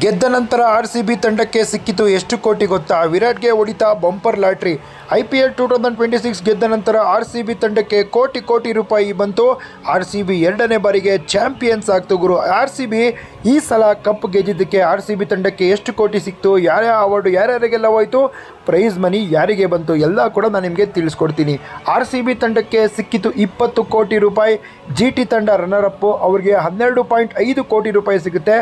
ಗೆದ್ದ ನಂತರ RCB ತಂಡಕ್ಕೆ ಸಿಕ್ಕಿತು ಎಷ್ಟು ಕೋಟಿ ಗೊತ್ತಾ? ವಿರಾಟ್ಗೆ ಹೊಡಿತಾ ಬಂಪರ್ ಲಾಟ್ರಿ. IPL 2026 ಗೆದ್ದ ನಂತರ RCB ತಂಡಕ್ಕೆ ಕೋಟಿ ಕೋಟಿ ರೂಪಾಯಿ ಬಂತು. RCB ಎರಡನೇ ಬಾರಿಗೆ ಚಾಂಪಿಯನ್ಸ್ ಆಗ್ತು ಗುರು. RCB ಈ ಸಲ ಕಪ್ ಗೆದ್ದಿದ್ದಕ್ಕೆ RCB ತಂಡಕ್ಕೆ ಎಷ್ಟು ಕೋಟಿ ಸಿಕ್ತು, ಯಾರ್ಯಾವ ಅವಾರ್ಡು ಯಾರ್ಯಾರಿಗೆಲ್ಲ ಹೋಯಿತು, ಪ್ರೈಸ್ ಮನಿ ಯಾರಿಗೆ ಬಂತು ಎಲ್ಲ ಕೂಡ ನಾನು ನಿಮಗೆ ತಿಳಿಸ್ಕೊಡ್ತೀನಿ. RCB ತಂಡಕ್ಕೆ ಸಿಕ್ಕಿತು 20 ಕೋಟಿ ರೂಪಾಯಿ. GT ತಂಡ ರನ್ನರ್ ಅಪ್, ಅವ್ರಿಗೆ 12.5 ಕೋಟಿ ರೂಪಾಯಿ ಸಿಗುತ್ತೆ.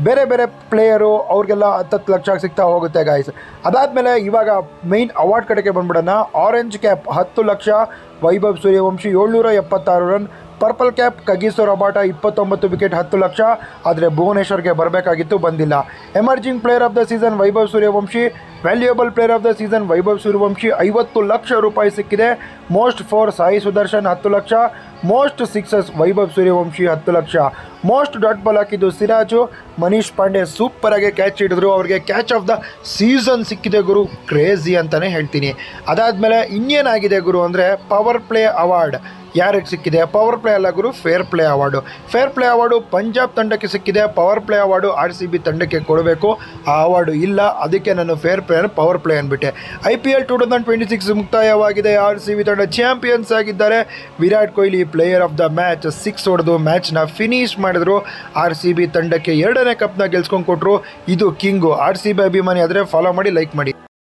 ಬೇರೆ ಬೇರೆ ಪ್ಲೇಯರು ಅವ್ರಿಗೆಲ್ಲ 10 ಲಕ್ಷ ಸಿಗ್ತಾ ಹೋಗುತ್ತೆ ಗಾಯ್ಸ್. ಅದಾದಮೇಲೆ ಇವಾಗ ಮೈನ್ ಅವಾರ್ಡ್ ಕಡೆಗೆ ಬಂದ್ಬಿಡೋಣ. Orange cap 10 lakh Vaibhav Suryavanshi 776 run. Purple cap Kagiso Rabada 29 wicket 10 lakh. ಆದರೆ ಭುವನೇಶ್ವರ್ಗೆ ಬರಬೇಕಾಗಿತ್ತು, ಬಂದಿಲ್ಲ. Emerging player of the season Vaibhav Suryavanshi. Valuable player of the season Vaibhav Suryavanshi 50 lakh ರೂಪಾಯಿ ಸಿಕ್ಕಿದೆ. Most four Sai Sudharsan 10 lakh. Most sixes Vaibhav Suryavanshi 10 lakh. Most dot ball ಹಾಕಿದ್ದು ಸಿರಾಜು. ಮನೀಶ್ ಪಾಂಡೆ ಸೂಪರಾಗಿ ಕ್ಯಾಚ್ ಹಿಡಿದ್ರು, ಅವ್ರಿಗೆ ಕ್ಯಾಚ್ ಆಫ್ ದ ಸೀಸನ್ ಸಿಕ್ಕಿದೆ ಗುರು. ಕ್ರೇಜಿ ಅಂತಲೇ ಹೇಳ್ತೀನಿ. ಅದಾದಮೇಲೆ ಇನ್ನೇನಾಗಿದೆ ಗುರು ಅಂದರೆ ಪವರ್ ಪ್ಲೇ ಅವಾರ್ಡ್ ಯಾರಿಗೆ ಸಿಕ್ಕಿದೆ? ಪವರ್ ಪ್ಲೇ ಅಲ್ಲ ಗುರು, fair play award. Fair play award Punjab ತಂಡಕ್ಕೆ ಸಿಕ್ಕಿದೆ. ಪವರ್ ಪ್ಲೇ ಅವಾರ್ಡು RCB ತಂಡಕ್ಕೆ ಕೊಡಬೇಕು. ಆ ಅವಾರ್ಡು ಇಲ್ಲ, ಅದಕ್ಕೆ ನಾನು ಫೇರ್ ಪ್ಲೇ ಪವರ್ ಪ್ಲೇ ಅಂದ್ಬಿಟ್ಟೆ. IPL 2026 ಮುಕ್ತಾಯವಾಗಿದೆ. RCB ತಂಡ ಚಾಂಪಿಯನ್ಸ್ ಆಗಿದ್ದಾರೆ. Virat Kohli player of the match 6 ಹೊಡೆದು ಮ್ಯಾಚ್ನ ಫಿನಿಶ್ ಮಾಡಿದ್ರು. RCB ತಂಡಕ್ಕೆ ಎರಡನೇ ಕಪ್ನ ಗೆಲ್ಸ್ಕೊಂಡು ಕೊಟ್ಟರು. ಇದು ಕಿಂಗು. RCB ಅಭಿಮಾನಿ ಆದರೆ ಫಾಲೋ ಮಾಡಿ, ಲೈಕ್ ಮಾಡಿ.